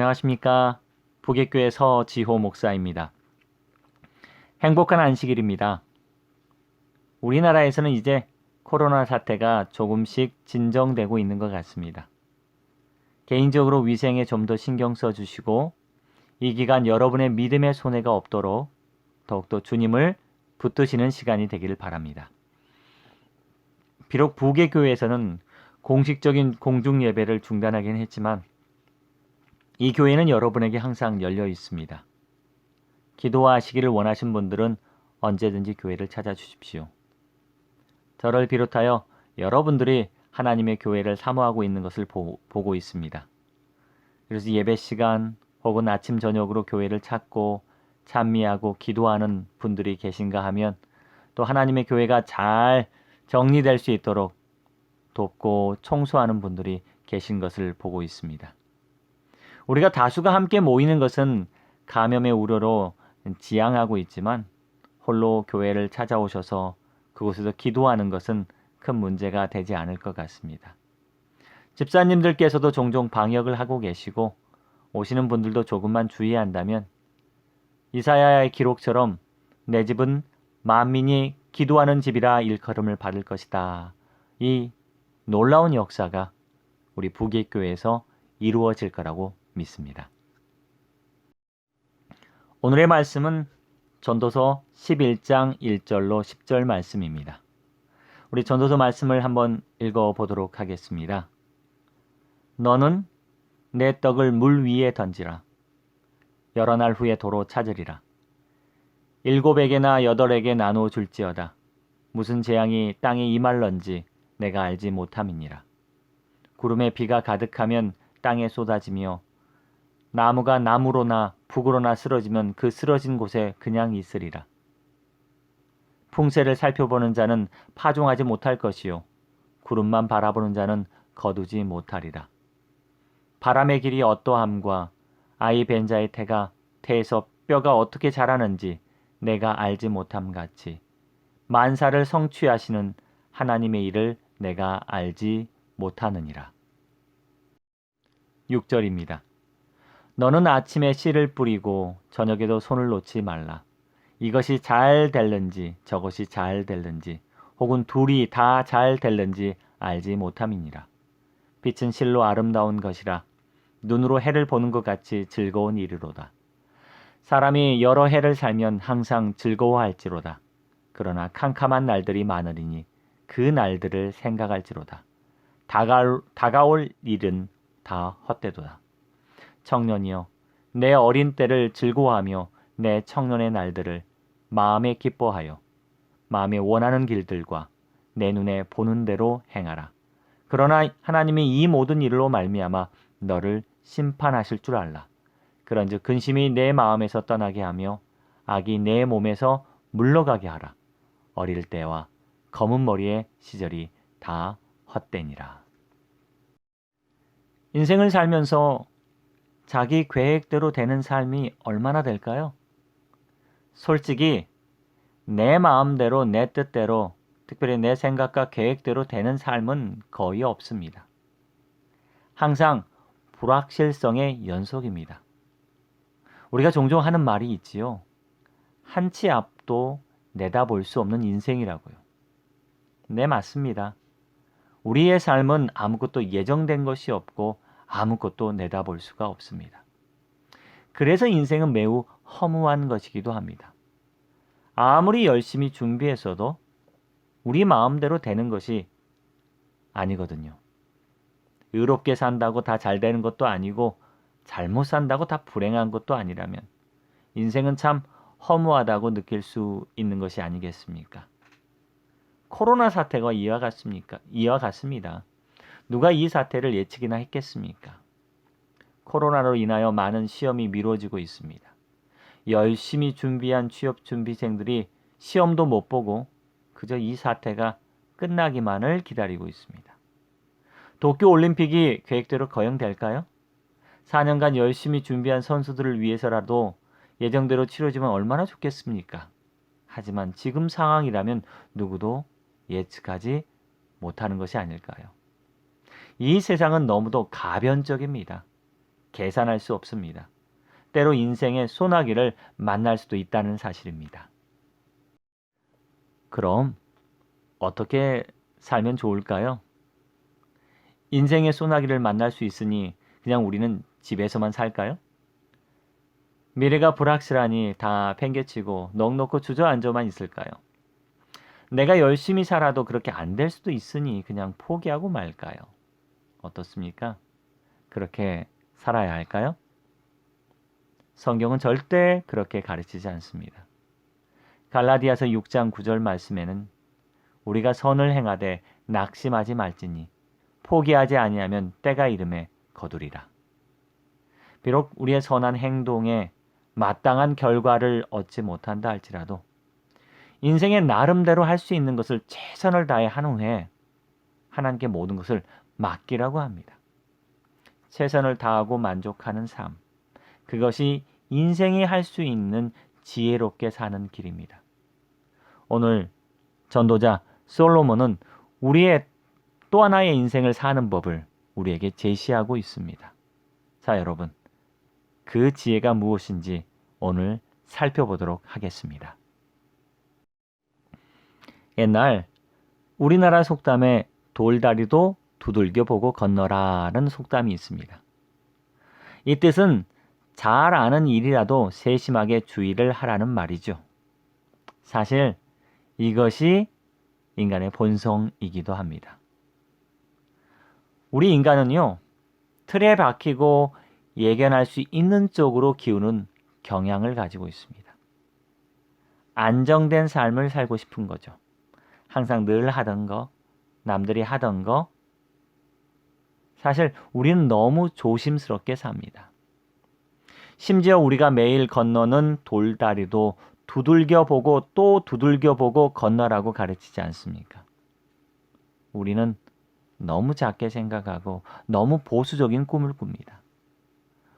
안녕하십니까. 북익교회 서지호 목사입니다. 행복한 안식일입니다. 우리나라에서는 이제 코로나 사태가 조금씩 진정되고 있는 것 같습니다. 개인적으로 위생에 좀 더 신경 써주시고 이 기간 여러분의 믿음의 손해가 없도록 더욱더 주님을 붙드시는 시간이 되기를 바랍니다. 비록 북의교회에서는 공식적인 공중 예배를 중단하긴 했지만 이 교회는 여러분에게 항상 열려 있습니다. 기도하시기를 원하신 분들은 언제든지 교회를 찾아주십시오. 저를 비롯하여 여러분들이 하나님의 교회를 사모하고 있는 것을 보고 있습니다. 그래서 예배 시간 혹은 아침 저녁으로 교회를 찾고 찬미하고 기도하는 분들이 계신가 하면 또 하나님의 교회가 잘 정리될 수 있도록 돕고 청소하는 분들이 계신 것을 보고 있습니다. 우리가 다수가 함께 모이는 것은 감염의 우려로 지양하고 있지만 홀로 교회를 찾아오셔서 그곳에서 기도하는 것은 큰 문제가 되지 않을 것 같습니다. 집사님들께서도 종종 방역을 하고 계시고 오시는 분들도 조금만 주의한다면 이사야의 기록처럼 내 집은 만민이 기도하는 집이라 일컬음을 받을 것이다. 이 놀라운 역사가 우리 북익교회에서 이루어질 거라고 믿습니다. 오늘의 말씀은 전도서 11장 1절로 10절 말씀입니다. 우리 전도서 말씀을 한번 읽어보도록 하겠습니다. 너는 내 떡을 물 위에 던지라. 여러 날 후에 도로 찾으리라. 7에게나 8에게 나누어 줄지어다. 무슨 재앙이 땅에 임할런지 내가 알지 못함이니라. 구름에 비가 가득하면 땅에 쏟아지며 나무가 나무로나 북으로나 쓰러지면 그 쓰러진 곳에 그냥 있으리라. 풍세를 살펴보는 자는 파종하지 못할 것이요 구름만 바라보는 자는 거두지 못하리라. 바람의 길이 어떠함과 아이 벤 자의 태가 태에서 뼈가 어떻게 자라는지 내가 알지 못함 같이 만사를 성취하시는 하나님의 일을 내가 알지 못하느니라. 6절입니다. 너는 아침에 씨를 뿌리고 저녁에도 손을 놓지 말라. 이것이 잘 될는지 저것이 잘 될는지 혹은 둘이 다 잘 될는지 알지 못함이니라. 빛은 실로 아름다운 것이라 눈으로 해를 보는 것 같이 즐거운 일이로다. 사람이 여러 해를 살면 항상 즐거워할지로다. 그러나 캄캄한 날들이 많으리니 그 날들을 생각할지로다. 다가올 일은 다 헛되도다. 청년이여, 내 어린 때를 즐거워하며 내 청년의 날들을 마음에 기뻐하여 마음에 원하는 길들과 내 눈에 보는 대로 행하라. 그러나 하나님이 이 모든 일로 말미암아 너를 심판하실 줄 알라. 그런즉 근심이 내 마음에서 떠나게 하며 악이 내 몸에서 물러가게 하라. 어릴 때와 검은 머리의 시절이 다 헛되니라. 인생을 살면서 자기 계획대로 되는 삶이 얼마나 될까요? 솔직히 내 마음대로 내 뜻대로 특별히 내 생각과 계획대로 되는 삶은 거의 없습니다. 항상 불확실성의 연속입니다. 우리가 종종 하는 말이 있지요. 한 치 앞도 내다볼 수 없는 인생이라고요. 네, 맞습니다. 우리의 삶은 아무것도 예정된 것이 없고 아무것도 내다볼 수가 없습니다. 그래서 인생은 매우 허무한 것이기도 합니다. 아무리 열심히 준비했어도 우리 마음대로 되는 것이 아니거든요. 의롭게 산다고 다 잘 되는 것도 아니고 잘못 산다고 다 불행한 것도 아니라면 인생은 참 허무하다고 느낄 수 있는 것이 아니겠습니까? 코로나 사태가 이와 같습니다. 누가 이 사태를 예측이나 했겠습니까? 코로나로 인하여 많은 시험이 미뤄지고 있습니다. 열심히 준비한 취업 준비생들이 시험도 못 보고 그저 이 사태가 끝나기만을 기다리고 있습니다. 도쿄올림픽이 계획대로 거행될까요? 4년간 열심히 준비한 선수들을 위해서라도 예정대로 치러지면 얼마나 좋겠습니까? 하지만 지금 상황이라면 누구도 예측하지 못하는 것이 아닐까요? 이 세상은 너무도 가변적입니다. 계산할 수 없습니다. 때로 인생의 소나기를 만날 수도 있다는 사실입니다. 그럼 어떻게 살면 좋을까요? 인생의 소나기를 만날 수 있으니 그냥 우리는 집에서만 살까요? 미래가 불확실하니 다 팽개치고 넋놓고 주저앉아만 있을까요? 내가 열심히 살아도 그렇게 안 될 수도 있으니 그냥 포기하고 말까요? 어떻습니까? 그렇게 살아야 할까요? 성경은 절대 그렇게 가르치지 않습니다. 갈라디아서 6장 9절 말씀에는 우리가 선을 행하되 낙심하지 말지니 포기하지 아니하면 때가 이름에 거두리라. 비록 우리의 선한 행동에 마땅한 결과를 얻지 못한다 할지라도 인생의 나름대로 할 수 있는 것을 최선을 다해 한 후에 하나님께 모든 것을 맡기라고 합니다. 최선을 다하고 만족하는 삶, 그것이 인생이 할 수 있는 지혜롭게 사는 길입니다. 오늘 전도자 솔로몬은 우리의 또 하나의 인생을 사는 법을 우리에게 제시하고 있습니다. 자, 여러분, 그 지혜가 무엇인지 오늘 살펴보도록 하겠습니다. 옛날 우리나라 속담에 돌다리도 두들겨 보고 건너라는 속담이 있습니다. 이 뜻은 잘 아는 일이라도 세심하게 주의를 하라는 말이죠. 사실 이것이 인간의 본성이기도 합니다. 우리 인간은요, 틀에 박히고 예견할 수 있는 쪽으로 기우는 경향을 가지고 있습니다. 안정된 삶을 살고 싶은 거죠. 항상 늘 하던 거, 남들이 하던 거. 사실 우리는 너무 조심스럽게 삽니다. 심지어 우리가 매일 건너는 돌다리도 두들겨 보고 또 두들겨 보고 건너라고 가르치지 않습니까? 우리는 너무 작게 생각하고 너무 보수적인 꿈을 꿉니다.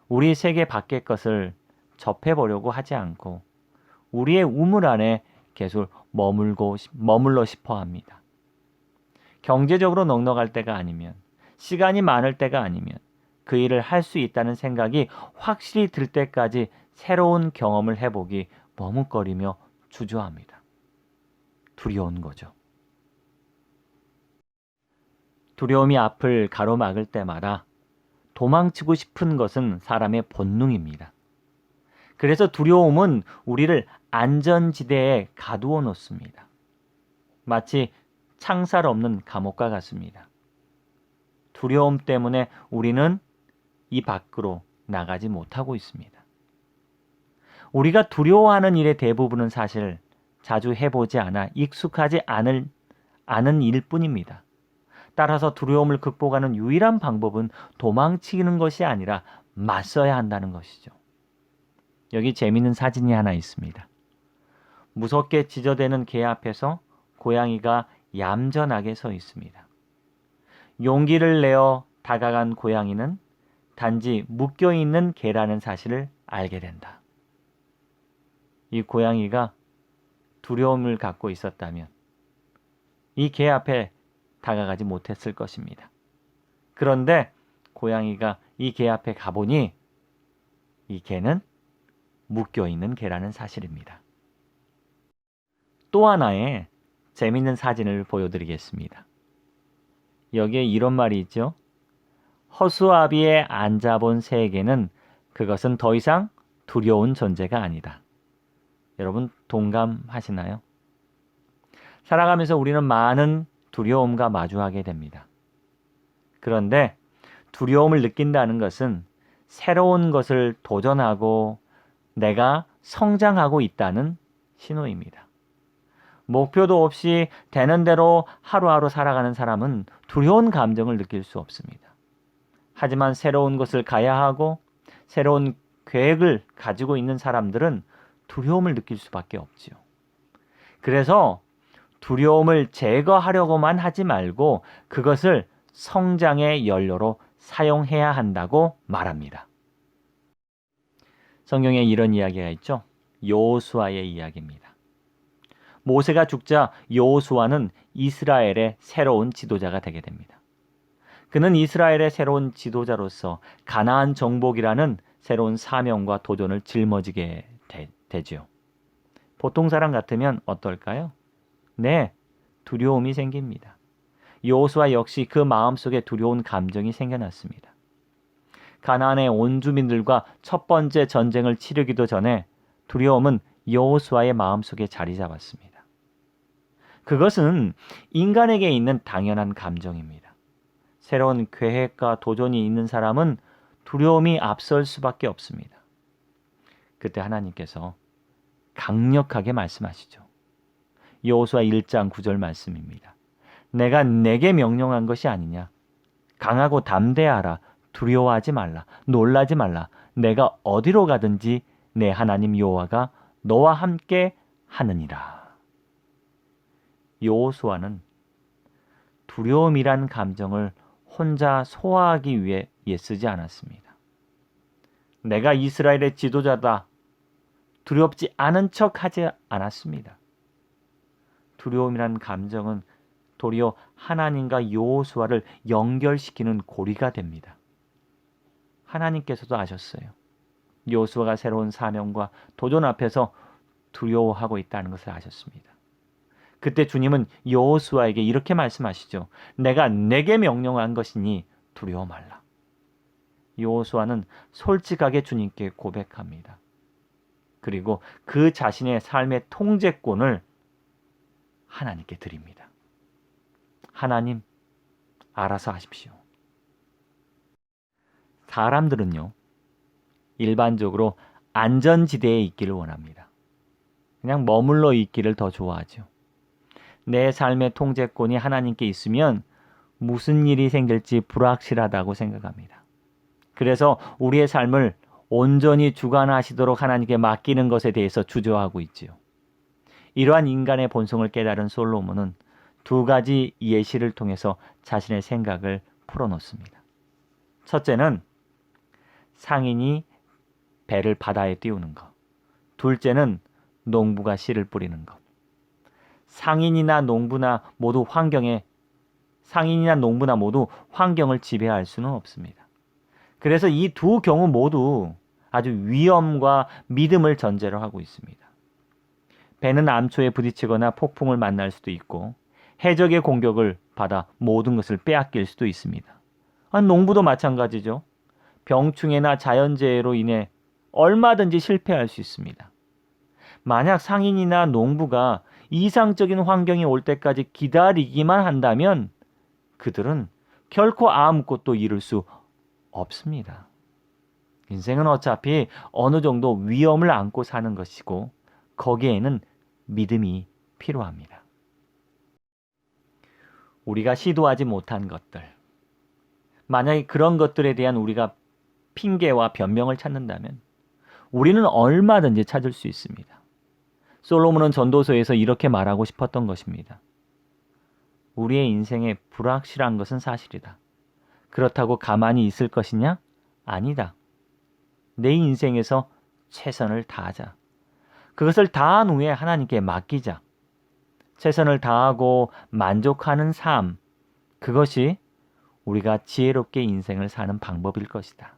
우리 세계 밖의 것을 접해보려고 하지 않고 우리의 우물 안에 계속 머물러 싶어 합니다. 경제적으로 넉넉할 때가 아니면, 시간이 많을 때가 아니면 그 일을 할 수 있다는 생각이 확실히 들 때까지 새로운 경험을 해보기 머뭇거리며 주저합니다. 두려운 거죠. 두려움이 앞을 가로막을 때마다 도망치고 싶은 것은 사람의 본능입니다. 그래서 두려움은 우리를 안전지대에 가두어 놓습니다. 마치 창살 없는 감옥과 같습니다. 두려움 때문에 우리는 이 밖으로 나가지 못하고 있습니다. 우리가 두려워하는 일의 대부분은 사실 자주 해보지 않아 익숙하지 않은 일뿐입니다. 따라서 두려움을 극복하는 유일한 방법은 도망치는 것이 아니라 맞서야 한다는 것이죠. 여기 재미있는 사진이 하나 있습니다. 무섭게 지저대는 개 앞에서 고양이가 얌전하게 서 있습니다. 용기를 내어 다가간 고양이는 단지 묶여있는 개라는 사실을 알게 된다. 이 고양이가 두려움을 갖고 있었다면 이 개 앞에 다가가지 못했을 것입니다. 그런데 고양이가 이 개 앞에 가보니 이 개는 묶여있는 개라는 사실입니다. 또 하나의 재밌는 사진을 보여드리겠습니다. 여기에 이런 말이 있죠. 허수아비에 앉아본 새에게는 그것은 더 이상 두려운 존재가 아니다. 여러분 동감하시나요? 살아가면서 우리는 많은 두려움과 마주하게 됩니다. 그런데 두려움을 느낀다는 것은 새로운 것을 도전하고 내가 성장하고 있다는 신호입니다. 목표도 없이 되는 대로 하루하루 살아가는 사람은 두려운 감정을 느낄 수 없습니다. 하지만 새로운 것을 가야 하고 새로운 계획을 가지고 있는 사람들은 두려움을 느낄 수밖에 없지요. 그래서 두려움을 제거하려고만 하지 말고 그것을 성장의 연료로 사용해야 한다고 말합니다. 성경에 이런 이야기가 있죠. 여호수아의 이야기입니다. 모세가 죽자 여호수아는 이스라엘의 새로운 지도자가 되게 됩니다. 그는 이스라엘의 새로운 지도자로서 가나안 정복이라는 새로운 사명과 도전을 짊어지게 되지요. 보통 사람 같으면 어떨까요? 네, 두려움이 생깁니다. 여호수아 역시 그 마음속에 두려운 감정이 생겨났습니다. 가나안의 온 주민들과 첫 번째 전쟁을 치르기도 전에 두려움은 여호수아의 마음속에 자리 잡았습니다. 그것은 인간에게 있는 당연한 감정입니다. 새로운 계획과 도전이 있는 사람은 두려움이 앞설 수밖에 없습니다. 그때 하나님께서 강력하게 말씀하시죠. 여호수아 1장 9절 말씀입니다. 내가 내게 명령한 것이 아니냐. 강하고 담대하라. 두려워하지 말라. 놀라지 말라. 내가 어디로 가든지 내 하나님 여호와가 너와 함께 하느니라. 여호수아는 두려움이란 감정을 혼자 소화하기 위해 애쓰지 않았습니다. 내가 이스라엘의 지도자다. 두렵지 않은 척 하지 않았습니다. 두려움이란 감정은 도리어 하나님과 여호수아를 연결시키는 고리가 됩니다. 하나님께서도 아셨어요. 여호수아가 새로운 사명과 도전 앞에서 두려워하고 있다는 것을 아셨습니다. 그때 주님은 여호수아에게 이렇게 말씀하시죠. 내가 내게 명령한 것이니 두려워 말라. 여호수아는 솔직하게 주님께 고백합니다. 그리고 그 자신의 삶의 통제권을 하나님께 드립니다. 하나님, 알아서 하십시오. 사람들은요, 일반적으로 안전지대에 있기를 원합니다. 그냥 머물러 있기를 더 좋아하죠. 내 삶의 통제권이 하나님께 있으면 무슨 일이 생길지 불확실하다고 생각합니다. 그래서 우리의 삶을 온전히 주관하시도록 하나님께 맡기는 것에 대해서 주저하고 있지요. 이러한 인간의 본성을 깨달은 솔로몬은 두 가지 예시를 통해서 자신의 생각을 풀어놓습니다. 첫째는 상인이 배를 바다에 띄우는 것. 둘째는 농부가 씨를 뿌리는 것. 상인이나 농부나 모두 환경을 지배할 수는 없습니다. 그래서 이 두 경우 모두 아주 위험과 믿음을 전제로 하고 있습니다. 배는 암초에 부딪히거나 폭풍을 만날 수도 있고 해적의 공격을 받아 모든 것을 빼앗길 수도 있습니다. 농부도 마찬가지죠. 병충해나 자연재해로 인해 얼마든지 실패할 수 있습니다. 만약 상인이나 농부가 이상적인 환경이 올 때까지 기다리기만 한다면 그들은 결코 아무것도 이룰 수 없습니다. 인생은 어차피 어느 정도 위험을 안고 사는 것이고 거기에는 믿음이 필요합니다. 우리가 시도하지 못한 것들, 만약에 그런 것들에 대한 우리가 핑계와 변명을 찾는다면 우리는 얼마든지 찾을 수 있습니다. 솔로몬은 전도서에서 이렇게 말하고 싶었던 것입니다. 우리의 인생에 불확실한 것은 사실이다. 그렇다고 가만히 있을 것이냐? 아니다. 내 인생에서 최선을 다하자. 그것을 다한 후에 하나님께 맡기자. 최선을 다하고 만족하는 삶, 그것이 우리가 지혜롭게 인생을 사는 방법일 것이다.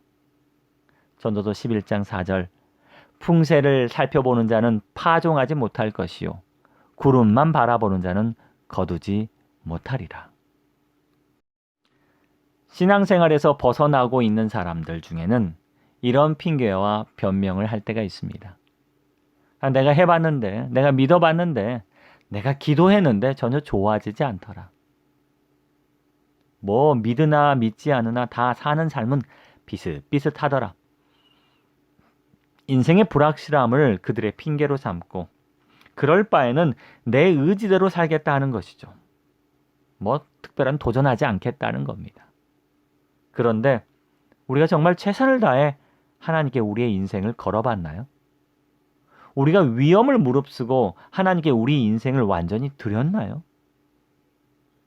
전도서 11장 4절, 풍세를 살펴보는 자는 파종하지 못할 것이요 구름만 바라보는 자는 거두지 못하리라. 신앙생활에서 벗어나고 있는 사람들 중에는 이런 핑계와 변명을 할 때가 있습니다. 내가 해봤는데, 내가 믿어봤는데, 내가 기도했는데 전혀 좋아지지 않더라. 믿으나 믿지 않으나 다 사는 삶은 비슷비슷하더라. 인생의 불확실함을 그들의 핑계로 삼고 그럴 바에는 내 의지대로 살겠다 하는 것이죠. 특별한 도전하지 않겠다는 겁니다. 그런데 우리가 정말 최선을 다해 하나님께 우리의 인생을 걸어봤나요? 우리가 위험을 무릅쓰고 하나님께 우리 인생을 완전히 드렸나요?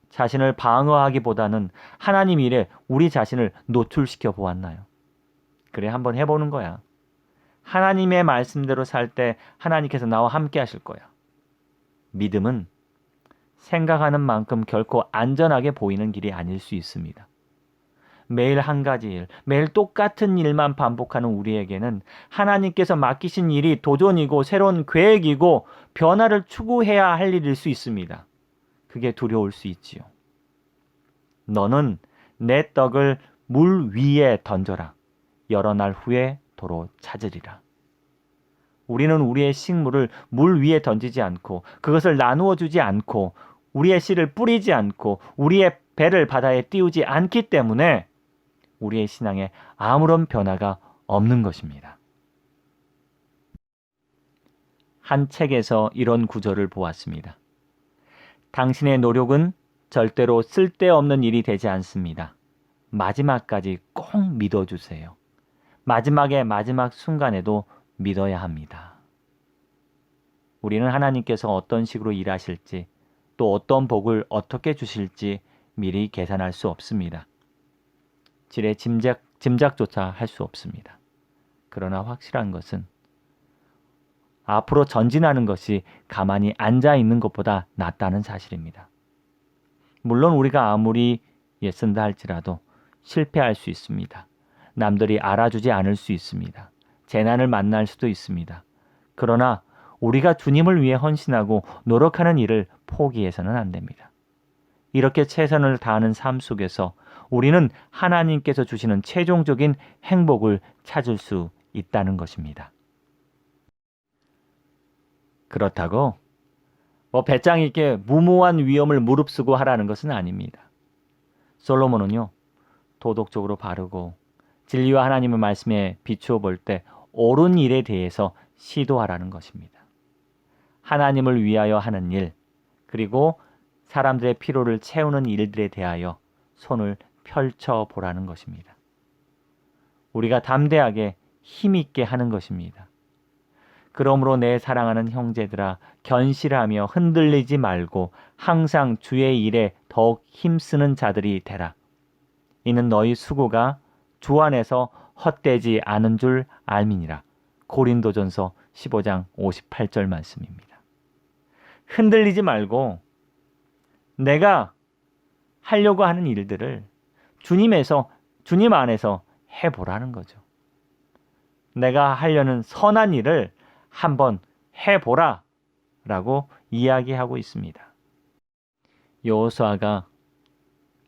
자신을 방어하기보다는 하나님 일에 우리 자신을 노출시켜 보았나요? 그래, 한번 해보는 거야. 하나님의 말씀대로 살 때 하나님께서 나와 함께 하실 거야. 믿음은 생각하는 만큼 결코 안전하게 보이는 길이 아닐 수 있습니다. 매일 한 가지 일, 매일 똑같은 일만 반복하는 우리에게는 하나님께서 맡기신 일이 도전이고 새로운 계획이고 변화를 추구해야 할 일일 수 있습니다. 그게 두려울 수 있지요. 너는 내 떡을 물 위에 던져라. 여러 날 후에 도로 찾으리라. 우리는 우리의 식물을 물 위에 던지지 않고 그것을 나누어 주지 않고 우리의 씨를 뿌리지 않고 우리의 배를 바다에 띄우지 않기 때문에 우리의 신앙에 아무런 변화가 없는 것입니다. 한 책에서 이런 구절을 보았습니다. 당신의 노력은 절대로 쓸데없는 일이 되지 않습니다. 마지막까지 꼭 믿어주세요. 마지막의 마지막 순간에도 믿어야 합니다. 우리는 하나님께서 어떤 식으로 일하실지 또 어떤 복을 어떻게 주실지 미리 계산할 수 없습니다. 지레 짐작조차 할 수 없습니다. 그러나 확실한 것은 앞으로 전진하는 것이 가만히 앉아 있는 것보다 낫다는 사실입니다. 물론 우리가 아무리 애쓴다 할지라도 실패할 수 있습니다. 남들이 알아주지 않을 수 있습니다. 재난을 만날 수도 있습니다. 그러나 우리가 주님을 위해 헌신하고 노력하는 일을 포기해서는 안 됩니다. 이렇게 최선을 다하는 삶 속에서 우리는 하나님께서 주시는 최종적인 행복을 찾을 수 있다는 것입니다. 그렇다고 배짱 있게 무모한 위험을 무릅쓰고 하라는 것은 아닙니다. 솔로몬은요, 도덕적으로 바르고 진리와 하나님의 말씀에 비추어 볼 때 옳은 일에 대해서 시도하라는 것입니다. 하나님을 위하여 하는 일, 그리고 사람들의 피로를 채우는 일들에 대하여 손을 펼쳐 보라는 것입니다. 우리가 담대하게 힘있게 하는 것입니다. 그러므로 내 사랑하는 형제들아, 견실하며 흔들리지 말고 항상 주의 일에 더욱 힘쓰는 자들이 되라. 이는 너희 수고가 주 안에서 헛되지 않은 줄 알미니라. 고린도전서 15장 58절 말씀입니다. 흔들리지 말고 내가 하려고 하는 일들을 주님 안에서 해보라는 거죠. 내가 하려는 선한 일을 한번 해보라 라고 이야기하고 있습니다. 여호수아가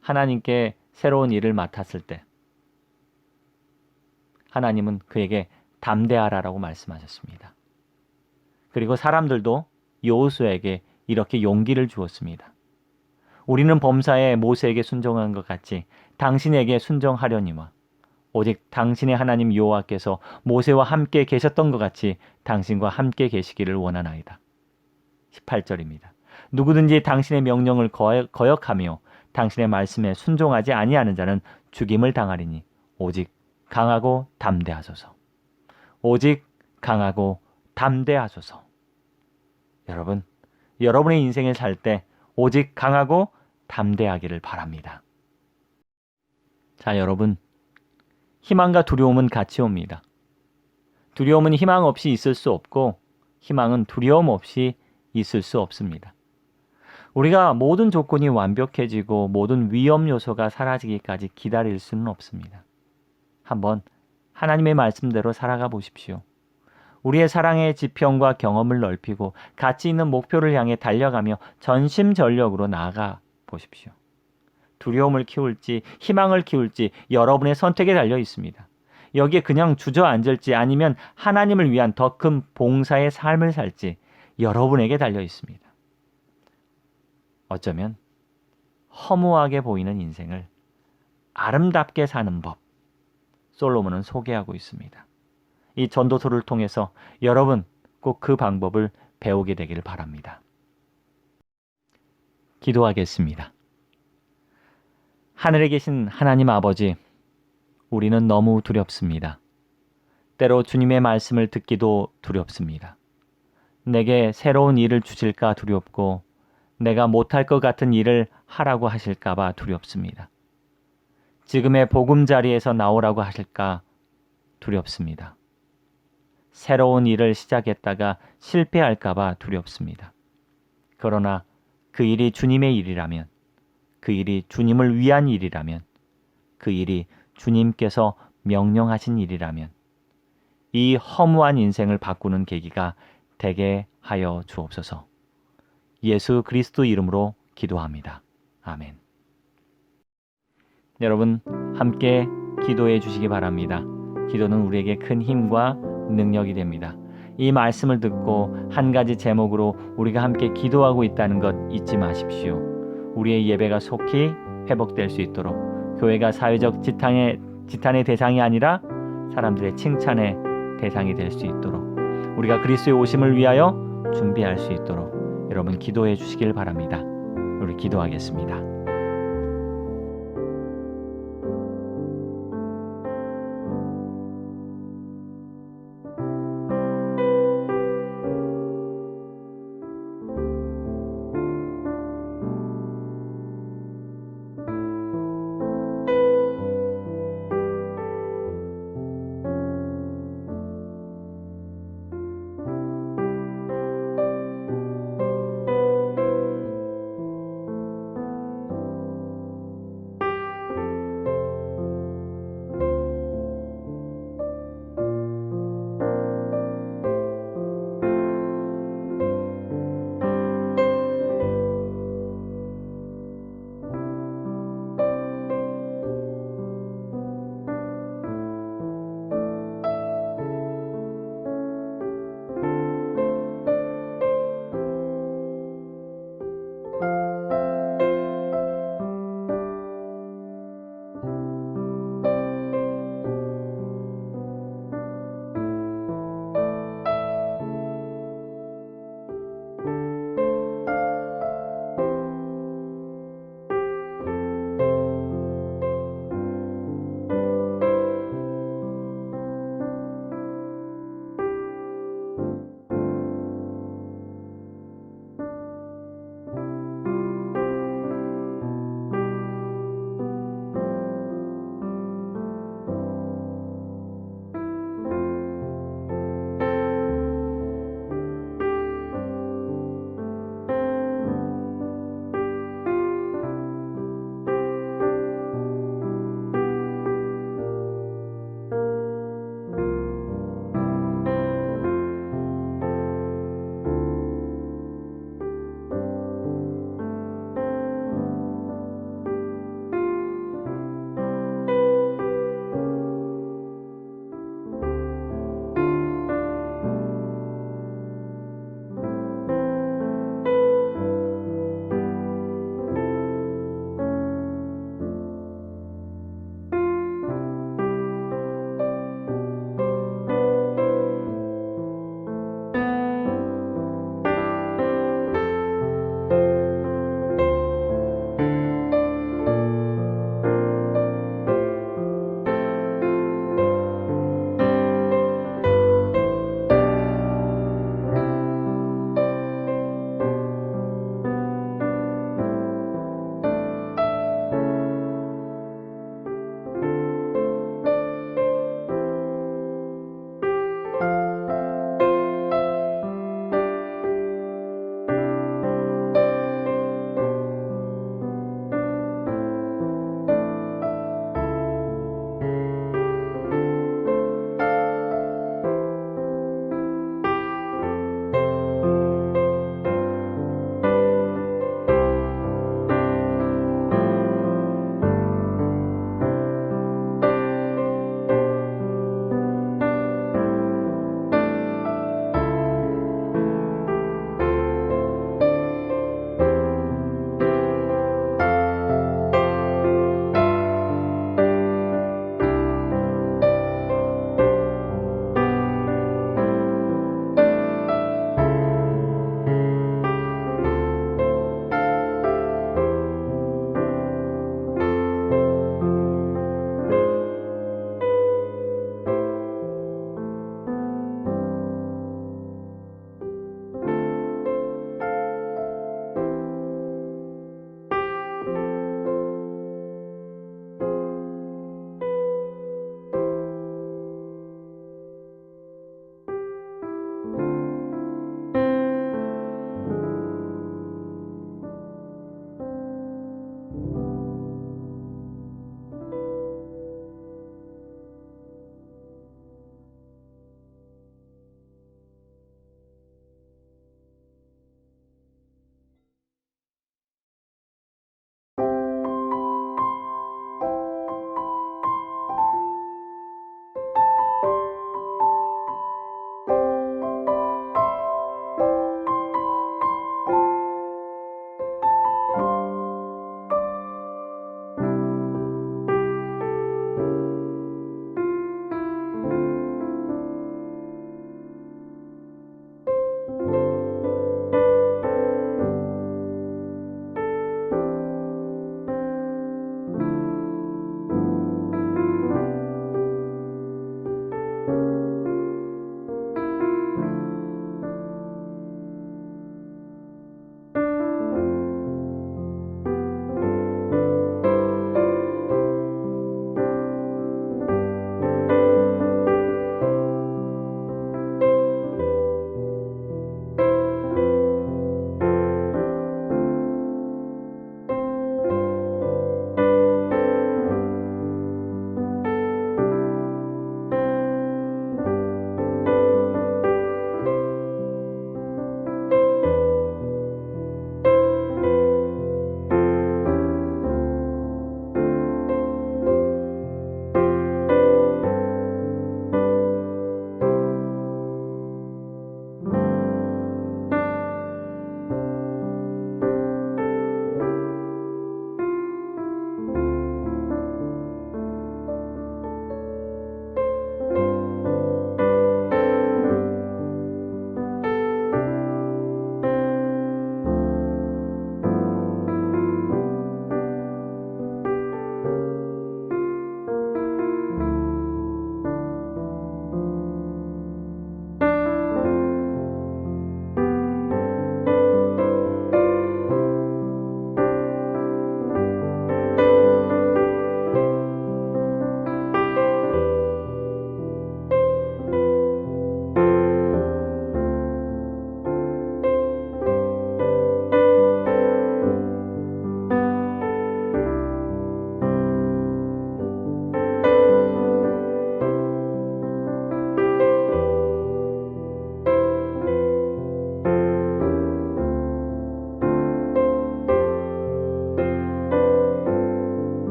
하나님께 새로운 일을 맡았을 때 하나님은 그에게 담대하라라고 말씀하셨습니다. 그리고 사람들도 여호수아에게 이렇게 용기를 주었습니다. 우리는 범사에 모세에게 순종한 것 같이 당신에게 순종하려니와 오직 당신의 하나님 여호와께서 모세와 함께 계셨던 것 같이 당신과 함께 계시기를 원하나이다. 18절입니다. 누구든지 당신의 명령을 거역하며 당신의 말씀에 순종하지 아니하는 자는 죽임을 당하리니 오직 강하고 담대하소서. 오직 강하고 담대하소서. 여러분, 여러분의 인생을 살 때 오직 강하고 담대하기를 바랍니다. 자, 여러분, 희망과 두려움은 같이 옵니다. 두려움은 희망 없이 있을 수 없고 희망은 두려움 없이 있을 수 없습니다. 우리가 모든 조건이 완벽해지고 모든 위험 요소가 사라지기까지 기다릴 수는 없습니다. 한번 하나님의 말씀대로 살아가 보십시오. 우리의 사랑의 지평과 경험을 넓히고 가치 있는 목표를 향해 달려가며 전심전력으로 나아가 보십시오. 두려움을 키울지 희망을 키울지 여러분의 선택에 달려 있습니다. 여기에 그냥 주저앉을지 아니면 하나님을 위한 더 큰 봉사의 삶을 살지 여러분에게 달려 있습니다. 어쩌면 허무하게 보이는 인생을 아름답게 사는 법, 솔로몬은 소개하고 있습니다. 이 전도서를 통해서 여러분 꼭 그 방법을 배우게 되기를 바랍니다. 기도하겠습니다. 하늘에 계신 하나님 아버지, 우리는 너무 두렵습니다. 때로 주님의 말씀을 듣기도 두렵습니다. 내게 새로운 일을 주실까 두렵고 내가 못할 것 같은 일을 하라고 하실까 봐 두렵습니다. 지금의 보금자리에서 나오라고 하실까 두렵습니다. 새로운 일을 시작했다가 실패할까 봐 두렵습니다. 그러나 그 일이 주님의 일이라면, 그 일이 주님을 위한 일이라면 그 일이 주님께서 명령하신 일이라면 이 허무한 인생을 바꾸는 계기가 되게 하여 주옵소서. 예수 그리스도 이름으로 기도합니다. 아멘. 여러분 함께 기도해 주시기 바랍니다. 기도는 우리에게 큰 힘과 능력이 됩니다. 이 말씀을 듣고 한 가지 제목으로 우리가 함께 기도하고 있다는 것 잊지 마십시오. 우리의 예배가 속히 회복될 수 있도록 교회가 사회적 지탄의 대상이 아니라 사람들의 칭찬의 대상이 될 수 있도록 우리가 그리스도의 오심을 위하여 준비할 수 있도록 여러분 기도해 주시길 바랍니다. 우리 기도하겠습니다.